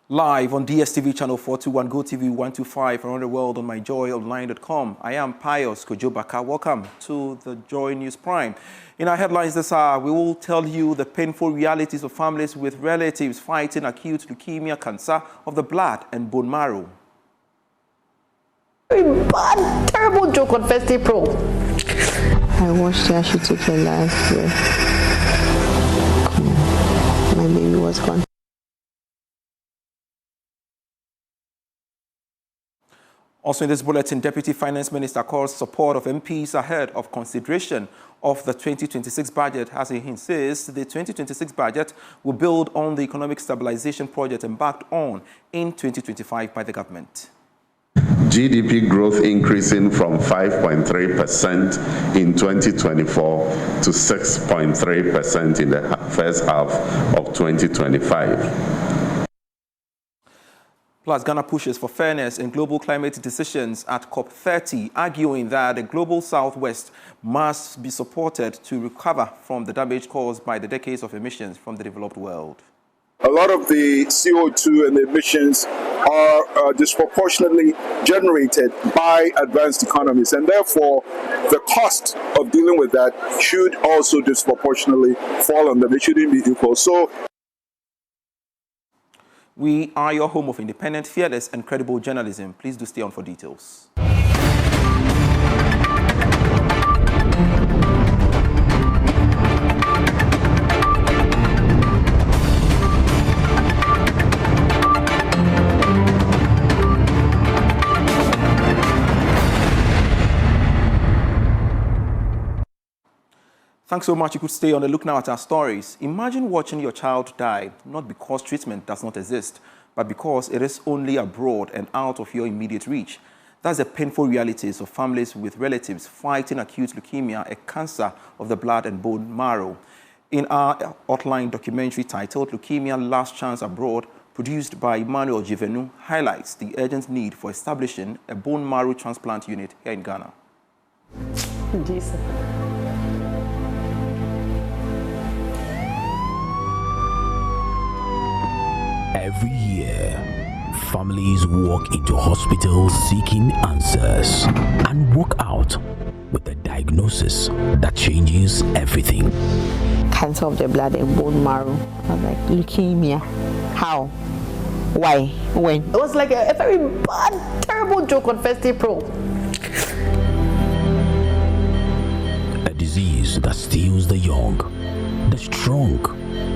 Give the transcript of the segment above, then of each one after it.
Live on DSTV channel 421, GoTV 125, around the world on myjoyonline.com. I am Pius Kojobaka. Welcome to the Joy News Prime. In our headlines this hour, we will tell you the painful realities of families with relatives fighting acute leukemia, cancer of the blood and bone marrow. Very bad, terrible joke on Festive Pro. I watched her, she took her last breath. My baby was gone. Also in this bulletin, Deputy Finance Minister calls support of MPs ahead of consideration of the 2026 budget, as he insists the 2026 budget will build on the economic stabilization project embarked on in 2025 by the government. GDP growth increasing from 5.3% in 2024 to 6.3% in the first half of 2025. Plus, Ghana pushes for fairness in global climate decisions at COP30, arguing that the global southwest must be supported to recover from the damage caused by the decades of emissions from the developed world. A lot of the CO2 and the emissions are disproportionately generated by advanced economies, and therefore the cost of dealing with that should also disproportionately fall on them. It shouldn't be equal. So, we are your home of independent, fearless, and credible journalism. Please do stay on for details. Thanks so much. You could stay on the look now at our stories. Imagine watching your child die, not because treatment does not exist, but because it is only abroad and out of your immediate reach. That's the painful realities of families with relatives fighting acute leukemia, a cancer of the blood and bone marrow. In our outline documentary titled Leukemia Last Chance Abroad, produced by Emmanuel Jivenu, highlights the urgent need for establishing a bone marrow transplant unit here in Ghana. Jesus. Every year, families walk into hospitals seeking answers and walk out with a diagnosis that changes everything. Cancer of the blood and bone marrow. I was like, leukemia. How? Why? When? It was like a very bad, terrible joke on Festive Pro. A disease that steals the young, the strong,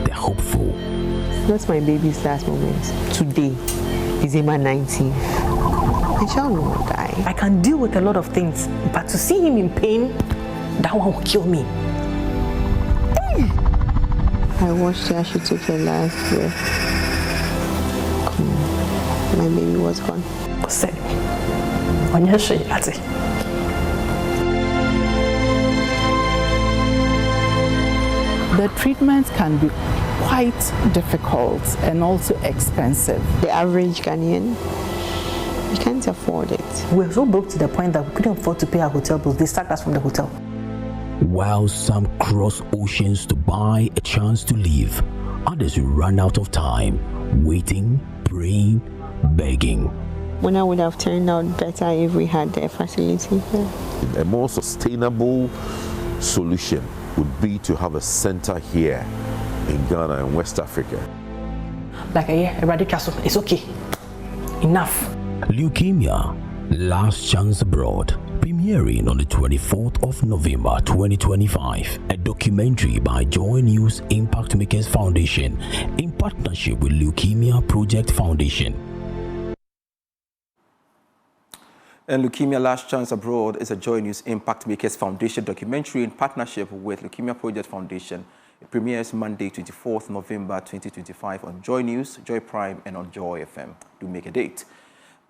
the hopeful. That's my baby's last moment. Today, December 19th. My child will not die. I can deal with a lot of things, but to see him in pain, that one will kill me. I watched her, she took her last breath. My baby was gone. Say, the treatments can be quite difficult and also expensive. The average Ghanaian, we can't afford it. We're so broke to the point that we couldn't afford to pay our hotel bills. They sacked us from the hotel. While some cross oceans to buy a chance to live, others run out of time, waiting, praying, begging. When I would have turned out better if we had the facility here. A more sustainable solution would be to have a center here in Ghana and West Africa. Like a year, it's okay. Enough. Leukemia, Last Chance Abroad, premiering on the 24th of November 2025. A documentary by JoyNews Impact Makers Foundation in partnership with Leukemia Project Foundation. And Leukemia Last Chance Abroad is a JoyNews Impact Makers Foundation documentary in partnership with Leukemia Project Foundation. It premieres Monday, 24th November 2025 on Joy News, Joy Prime, and on Joy FM. Do make a date.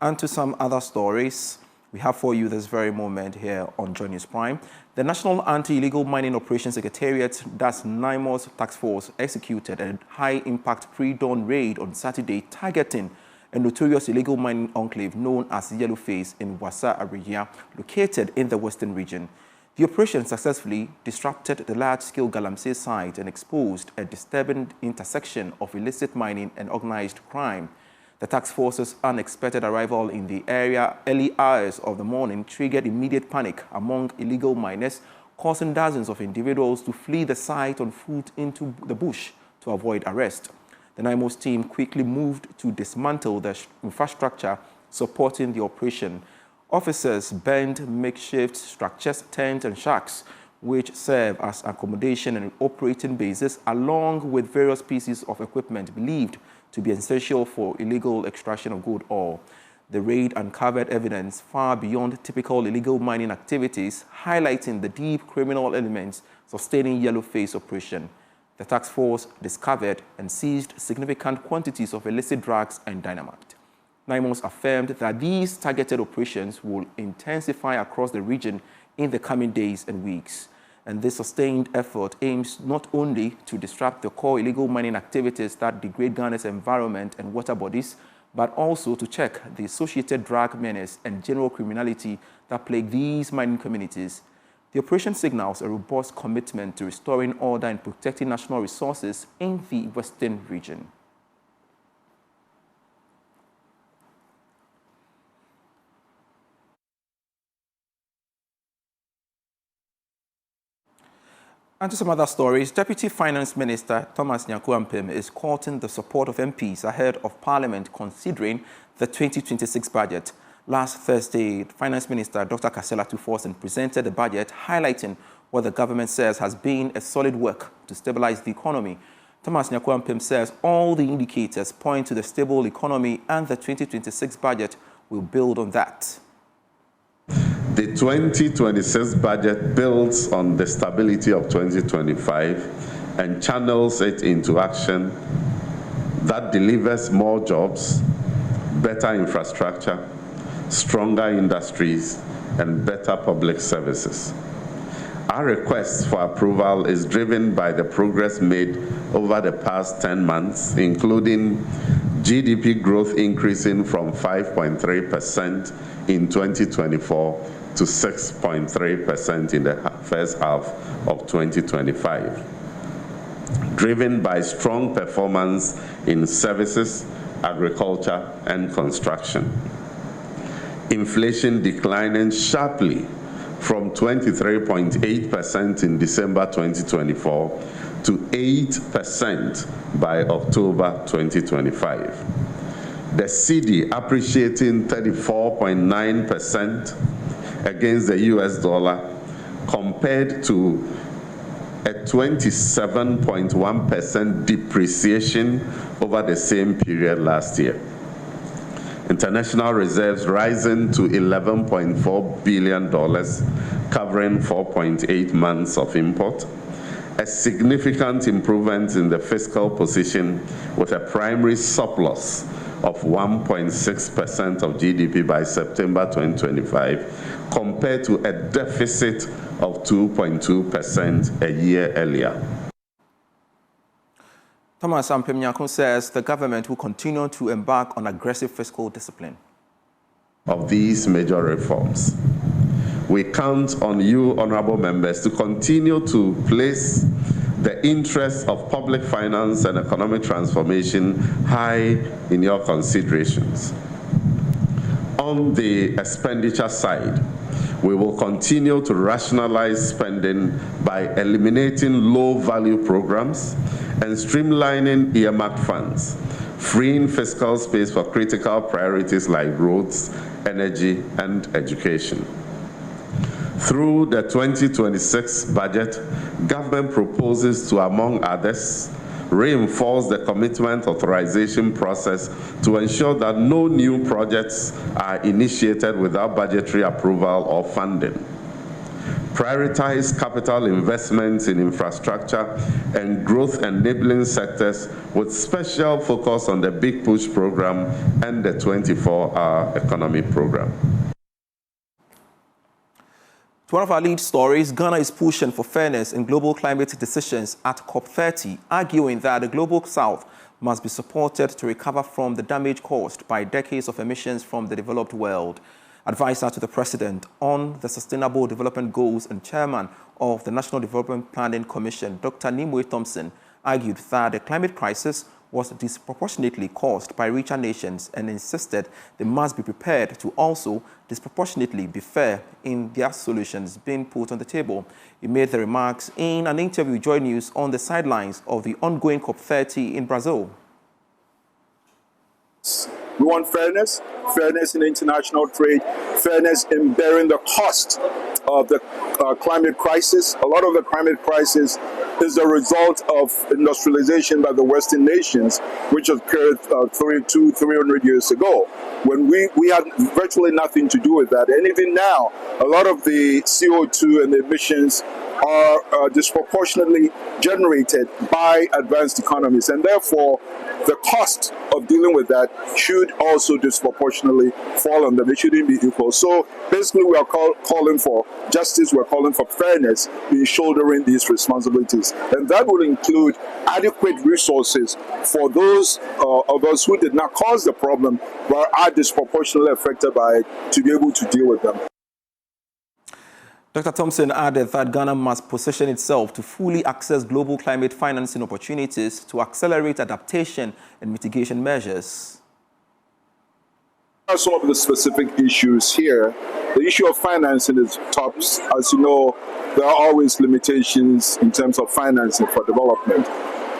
And to some other stories we have for you this very moment here on Joy News Prime. The National Anti-Illegal Mining Operations Secretariat, that's NAIMOS Task Force, executed a high-impact pre-dawn raid on Saturday targeting a notorious illegal mining enclave known as Yellowface in Wassa Aregia, located in the western region. The operation successfully disrupted the large-scale galamsey site and exposed a disturbing intersection of illicit mining and organized crime. The task force's unexpected arrival in the area early hours of the morning triggered immediate panic among illegal miners, causing dozens of individuals to flee the site on foot into the bush to avoid arrest. The NAIMOS team quickly moved to dismantle the infrastructure supporting the operation. Officers burned makeshift structures, tents and shacks, which serve as accommodation and operating bases, along with various pieces of equipment believed to be essential for illegal extraction of gold ore. The raid uncovered evidence far beyond typical illegal mining activities, highlighting the deep criminal elements sustaining yellow-face operation. The task force discovered and seized significant quantities of illicit drugs and dynamite. NAIMOS affirmed that these targeted operations will intensify across the region in the coming days and weeks. And this sustained effort aims not only to disrupt the core illegal mining activities that degrade Ghana's environment and water bodies, but also to check the associated drug menace and general criminality that plague these mining communities. The operation signals a robust commitment to restoring order and protecting national resources in the western region. And to some other stories, Deputy Finance Minister Thomas Nyakuampem is courting the support of MPs ahead of Parliament considering the 2026 budget. Last Thursday, Finance Minister Dr. Kasela Tuforsen presented the budget, highlighting what the government says has been a solid work to stabilize the economy. Thomas Nyakuampem says all the indicators point to the stable economy and the 2026 budget will build on that. The 2026 budget builds on the stability of 2025 and channels it into action that delivers more jobs, better infrastructure, stronger industries, and better public services. Our request for approval is driven by the progress made over the past 10 months, including GDP growth increasing from 5.3% in 2024 to 6.3% in the first half of 2025, driven by strong performance in services, agriculture, and construction. Inflation declining sharply from 23.8% in December 2024 to 8% by October 2025. The cedi appreciating 34.9% against the US dollar compared to a 27.1% depreciation over the same period last year. International reserves rising to $11.4 billion, covering 4.8 months of import. A significant improvement in the fiscal position with a primary surplus of 1.6% of GDP by September 2025, compared to a deficit of 2.2% a year earlier. Thomas Nyakuampem says the government will continue to embark on aggressive fiscal discipline. Of these major reforms, we count on you, honorable members, to continue to place the interests of public finance and economic transformation high in your considerations. On the expenditure side, we will continue to rationalize spending by eliminating low-value programs and streamlining earmarked funds, freeing fiscal space for critical priorities like roads, energy, and education. Through the 2026 budget, government proposes to, among others, reinforce the commitment authorization process to ensure that no new projects are initiated without budgetary approval or funding. Prioritize capital investments in infrastructure and growth-enabling sectors with special focus on the Big Push program and the 24-hour economy program. To one of our lead stories, Ghana is pushing for fairness in global climate decisions at COP30, arguing that the global south must be supported to recover from the damage caused by decades of emissions from the developed world. Advisor to the President on the Sustainable Development Goals and Chairman of the National Development Planning Commission, Dr. Nimue Thompson, argued that the climate crisis was disproportionately caused by richer nations and insisted they must be prepared to also disproportionately be fair in their solutions being put on the table. He made the remarks in an interview with Joy News on the sidelines of the ongoing COP30 in Brazil. We want fairness, fairness in international trade, fairness in bearing the cost of the climate crisis. A lot of the climate crisis is a result of industrialization by the Western nations, which occurred 300 years ago, when we had virtually nothing to do with that. And even now, a lot of the CO2 and the emissions are disproportionately generated by advanced economies, and therefore the cost of dealing with that should also disproportionately fall on them. It shouldn't be equal. So basically we are calling for justice, we're calling for fairness in shouldering these responsibilities, and that will include adequate resources for those of us who did not cause the problem but are disproportionately affected by it, to be able to deal with them. Dr. Thompson added that Ghana must position itself to fully access global climate financing opportunities to accelerate adaptation and mitigation measures. Some of the specific issues here. The issue of financing is top. As you know, there are always limitations in terms of financing for development.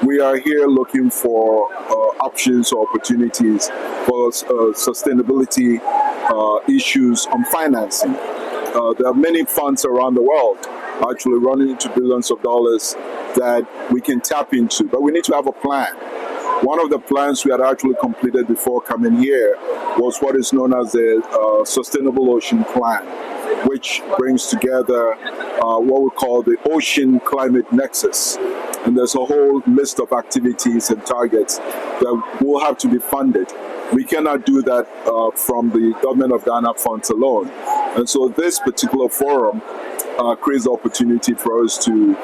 We are here looking for options or opportunities for sustainability issues on financing. There are many funds around the world actually running into billions of dollars that we can tap into, but we need to have a plan. One of the plans we had actually completed before coming here was what is known as the Sustainable Ocean Plan, which brings together what we call the Ocean Climate Nexus. And there's a whole list of activities and targets that will have to be funded. We cannot do that from the Government of Ghana funds alone. And so this particular forum creates the opportunity for us to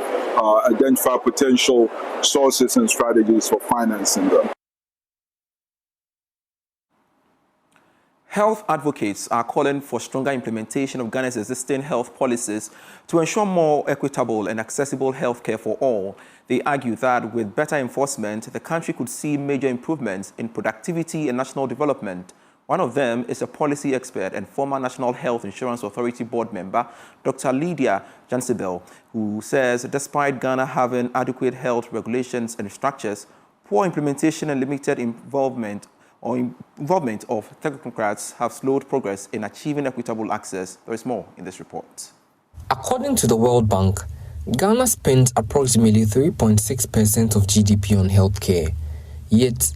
identify potential sources and strategies for financing them. Health advocates are calling for stronger implementation of Ghana's existing health policies to ensure more equitable and accessible health care for all. They argue that with better enforcement, the country could see major improvements in productivity and national development. One of them is a policy expert and former National Health Insurance Authority board member, Dr. Lydia Jansibel, who says despite Ghana having adequate health regulations and structures, poor implementation and limited involvement of technocrats have slowed progress in achieving equitable access. There is more in this report. According to the World Bank, Ghana spends approximately 3.6% of GDP on healthcare, yet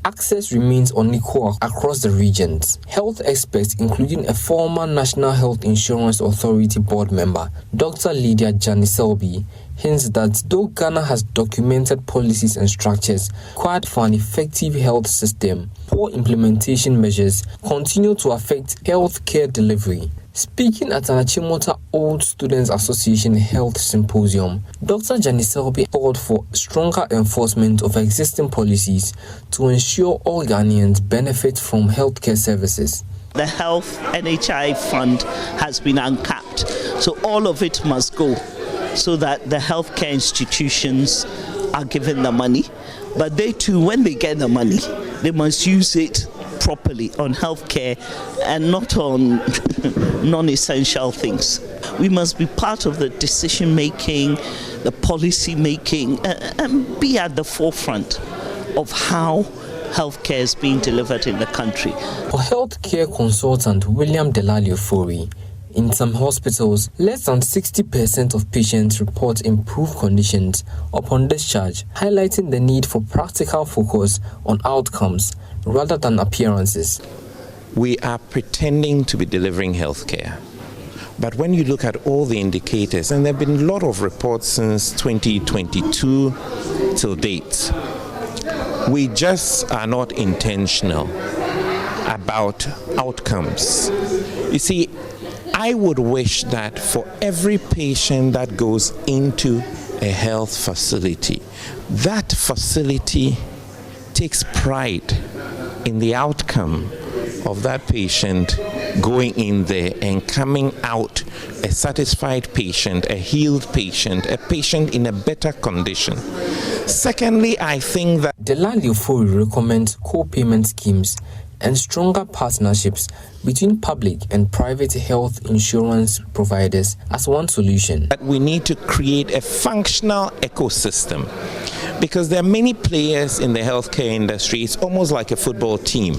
access remains unequal across the regions. Health experts, including a former National Health Insurance Authority board member, Dr. Lydia Jansibel, hints that though Ghana has documented policies and structures required for an effective health system, poor implementation measures continue to affect health care delivery. Speaking at an Achimota Old Students Association Health Symposium, Dr. Jansibel called for stronger enforcement of existing policies to ensure all Ghanaians benefit from healthcare services. The Health NHI fund has been uncapped, so all of it must go so that the healthcare institutions are given the money. But they too, when they get the money, they must use it properly on healthcare and not on non-essential things. We must be part of the decision making, the policy making, and be at the forefront of how healthcare is being delivered in the country. For healthcare consultant William Delali Ofori, in some hospitals, less than 60% of patients report improved conditions upon discharge, highlighting the need for practical focus on outcomes rather than appearances. We are pretending to be delivering healthcare. But when you look at all the indicators, and there have been a lot of reports since 2022 till date, we just are not intentional about outcomes. You see, I would wish that for every patient that goes into a health facility, that facility takes pride in the outcome of that patient going in there and coming out a satisfied patient, a healed patient, a patient in a better condition. Secondly, I think that Aliu recommends co-payment schemes and stronger partnerships between public and private health insurance providers as one solution. That we need to create a functional ecosystem, because there are many players in the healthcare industry. It's almost like a football team.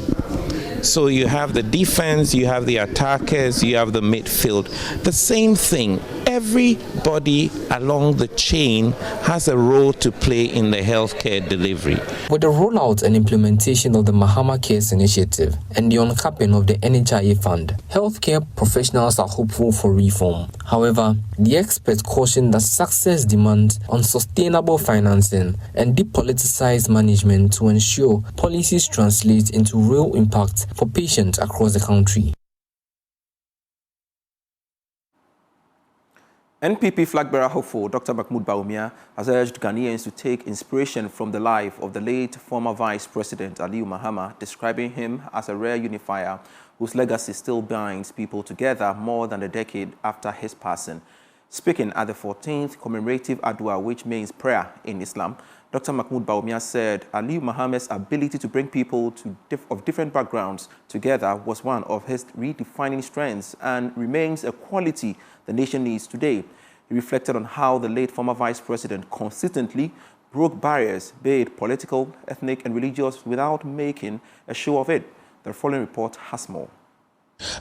So you have the defense, you have the attackers, you have the midfield. The same thing. Everybody along the chain has a role to play in the healthcare delivery. With the rollout and implementation of the Mahama Cares Initiative and the uncapping of the NHIA Fund, healthcare professionals are hopeful for reform. However, the experts caution that success demands unsustainable financing and depoliticized management to ensure policies translate into real impact for patients across the country. NPP flag-bearer hopeful Dr. Mahmoud Bawumia has urged Ghanaians to take inspiration from the life of the late former Vice President Aliu Mahama, describing him as a rare unifier whose legacy still binds people together more than a decade after his passing. Speaking at the 14th commemorative Adwa, which means prayer in Islam, Dr. Mahmoud Bawumia said Aliu Mahama's ability to bring people of different backgrounds together was one of his redefining strengths and remains a quality the nation needs today. He reflected on how the late former vice president consistently broke barriers, be it political, ethnic, and religious, without making a show of it. The following report has more.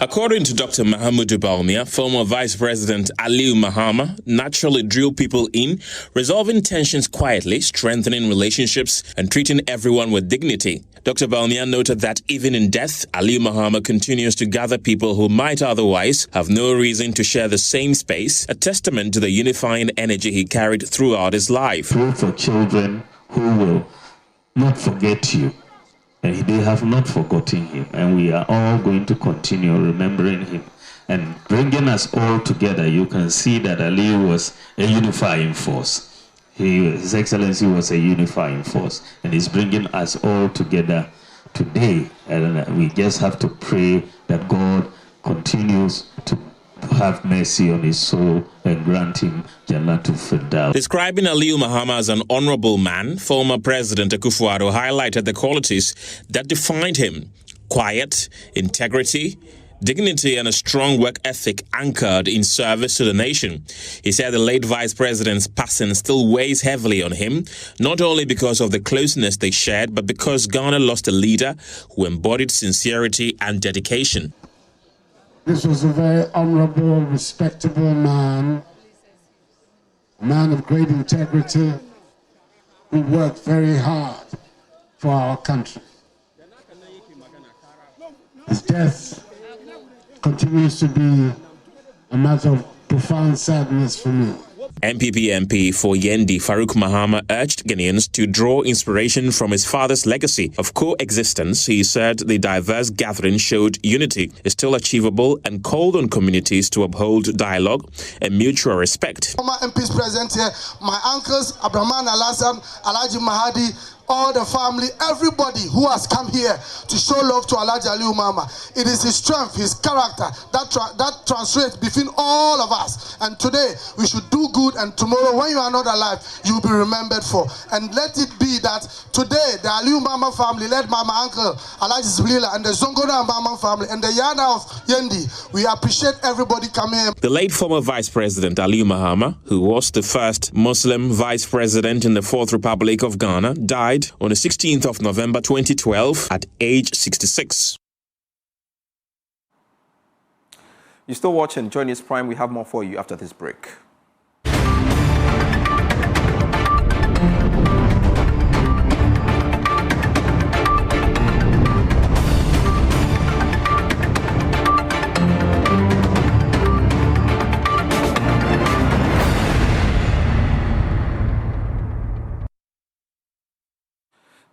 According to Dr. Mahmoud Bawumia, former Vice President Aliu Mahama naturally drew people in, resolving tensions quietly, strengthening relationships, and treating everyone with dignity. Dr. Bawumia noted that even in death, Aliu Mahama continues to gather people who might otherwise have no reason to share the same space, a testament to the unifying energy he carried throughout his life. Pray for children who will not forget you. And they have not forgotten him, and we are all going to continue remembering him and bringing us all together. You can see that Aliu was a unifying force. His Excellency was a unifying force, and he's bringing us all together today. And we just have to pray that God continues to have mercy on his soul and grant him Jannatul Firdaus. Describing Aliu Mahama as an honorable man, former President Akufo-Addo highlighted the qualities that defined him: quiet, integrity, dignity, and a strong work ethic anchored in service to the nation. He said the late vice president's passing still weighs heavily on him, not only because of the closeness they shared, but because Ghana lost a leader who embodied sincerity and dedication. This was a very honorable, respectable man, a man of great integrity, who worked very hard for our country. His death continues to be a matter of profound sadness for me. NPP MP for Yendi Farouk Mahama urged Ghanaians to draw inspiration from his father's legacy of coexistence. He said the diverse gathering showed unity is still achievable and called on communities to uphold dialogue and mutual respect. Former MPs present here, my uncles, Abraman Alassane, Alhaji Mahadi, all the family, everybody who has come here to show love to Alhaji Aliu Mahama. It is his strength, his character that translates between all of us. And today we should do good, and tomorrow when you are not alive, you will be remembered for. And let it be that today the Aliu Mahama family, led by my uncle Alhaji Ziblila, and the Zongoda Mahama family, and the Yana of Yendi, we appreciate everybody coming here. The late former Vice President Aliu Mahama, who was the first Muslim Vice President in the Fourth Republic of Ghana, died on the 16th of November 2012 at age 66. You're still watching JoyNews Prime. We have more for you after this break.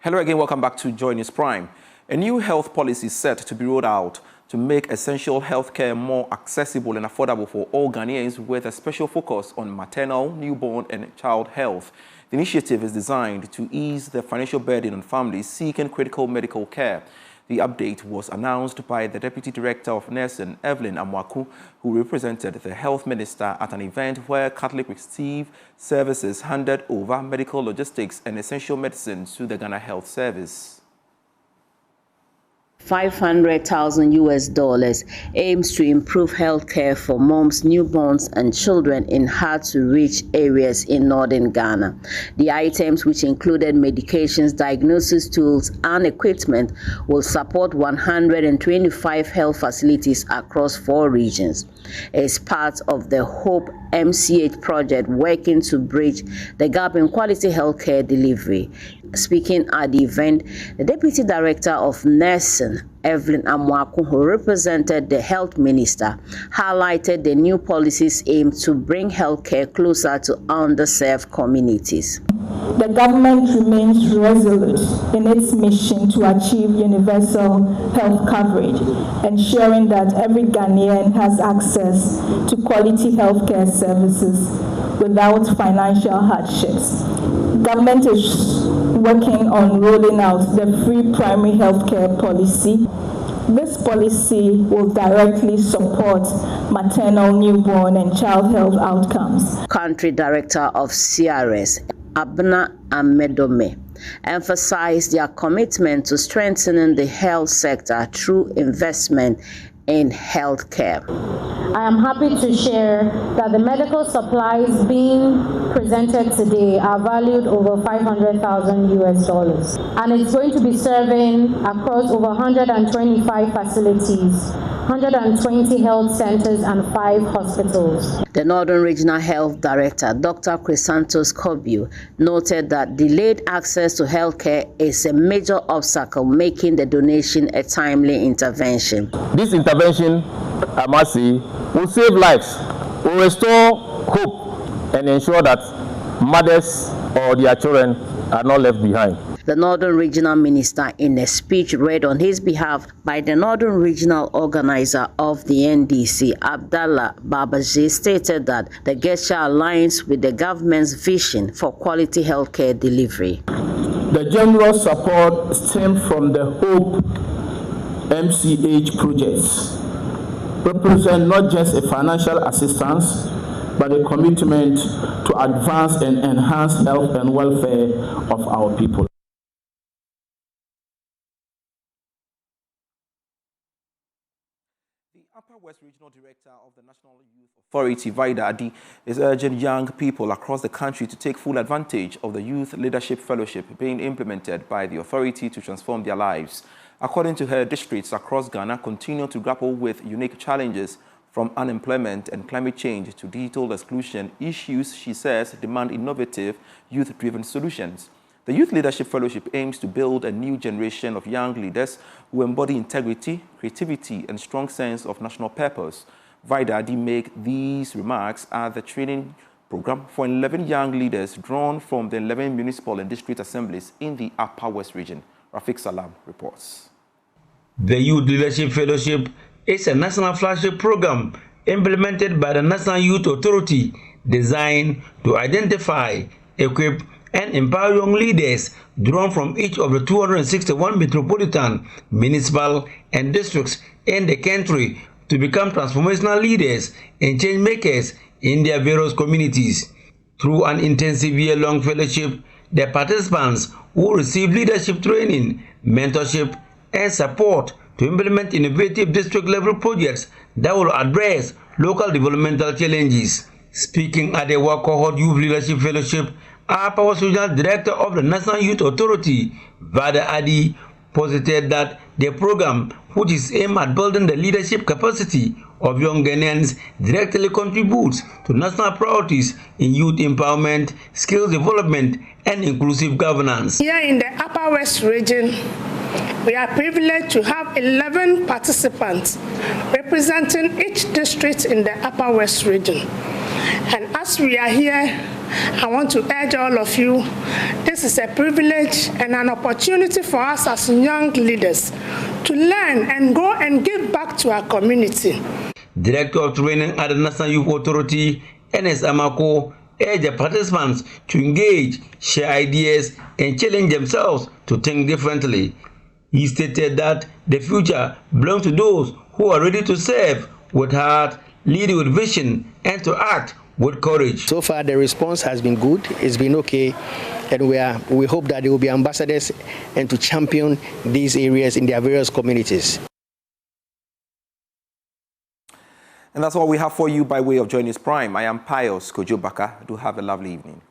Hello again, welcome back to JoyNews Prime. A new health policy is set to be rolled out to make essential healthcare more accessible and affordable for all Ghanaians, with a special focus on maternal, newborn, and child health. The initiative is designed to ease the financial burden on families seeking critical medical care. The update was announced by the Deputy Director of Nursing, Evelyn Amwaku, who represented the Health Minister at an event where Catholic Receive Services handed over medical logistics and essential medicines to the Ghana Health Service. $500,000 aims to improve healthcare for moms, newborns, and children in hard-to-reach areas in northern Ghana. The items, which included medications, diagnosis tools, and equipment, will support 125 health facilities across 4 regions. It's part of the HOPE MCH project working to bridge the gap in quality healthcare delivery. Speaking at the event, the Deputy Director of Nursing, Evelyn Amwaku, who represented the Health Minister, highlighted the new policies aimed to bring healthcare closer to underserved communities. The government remains resolute in its mission to achieve universal health coverage, ensuring that every Ghanaian has access to quality healthcare services without financial hardships. Government is working on rolling out the free primary healthcare policy. This policy will directly support maternal, newborn, and child health outcomes. Country Director of CRS, Abna Amedome, emphasized their commitment to strengthening the health sector through investment in healthcare. I am happy to share that the medical supplies being presented today are valued over $500,000, and it's going to be serving across over 125 facilities, 120 health centers, and 5 hospitals. The Northern Regional Health Director, Dr. Chrysanthos Kobiu, noted that delayed access to healthcare is a major obstacle, making the donation a timely intervention. This intervention, I must say, will save lives, will restore hope, and ensure that mothers or their children are not left behind. The Northern Regional Minister, in a speech read on his behalf by the Northern Regional Organizer of the NDC, Abdallah Babaji, stated that the gesture aligns with the government's vision for quality healthcare delivery. The general support stemmed from the HOPE MCH projects represent not just a financial assistance, but a commitment to advance and enhance health and welfare of our people. The Upper West Regional Director of the National Youth Authority, Vida Adi, is urging young people across the country to take full advantage of the Youth Leadership Fellowship being implemented by the authority to transform their lives. According to her, districts across Ghana continue to grapple with unique challenges, from unemployment and climate change to digital exclusion. Issues, she says, demand innovative, youth-driven solutions. The Youth Leadership Fellowship aims to build a new generation of young leaders who embody integrity, creativity, and strong sense of national purpose. Vida Adi made these remarks at the training program for 11 young leaders drawn from the 11 municipal and district assemblies in the Upper West region. Rafiq Salam reports. The Youth Leadership Fellowship is a national flagship program implemented by the National Youth Authority designed to identify, equip, and empower young leaders drawn from each of the 261 metropolitan, municipal, and districts in the country to become transformational leaders and change makers in their various communities. Through an intensive year-long fellowship, the participants will receive leadership training, mentorship, and support to implement innovative district-level projects that will address local developmental challenges. Speaking at the Work Cohort Youth Leadership Fellowship, Upper West Regional Director of the National Youth Authority, Vida Adi, posited that the program, which is aimed at building the leadership capacity of young Ghanaians, directly contributes to national priorities in youth empowerment, skills development, and inclusive governance. Here in the Upper West region, we are privileged to have 11 participants representing each district in the Upper West region. And as we are here, I want to urge all of you, this is a privilege and an opportunity for us as young leaders to learn and go and give back to our community. Director of Training at the National Youth Authority, Ernest Amako, urged the participants to engage, share ideas, and challenge themselves to think differently. He stated that the future belongs to those who are ready to serve with heart, lead with vision, and to act with courage. So far, the response has been good. It's been okay, and we hope that they will be ambassadors and to champion these areas in their various communities. And that's all we have for you by way of JoyNews Prime. I am Pius Kojobaka. Do have a lovely evening.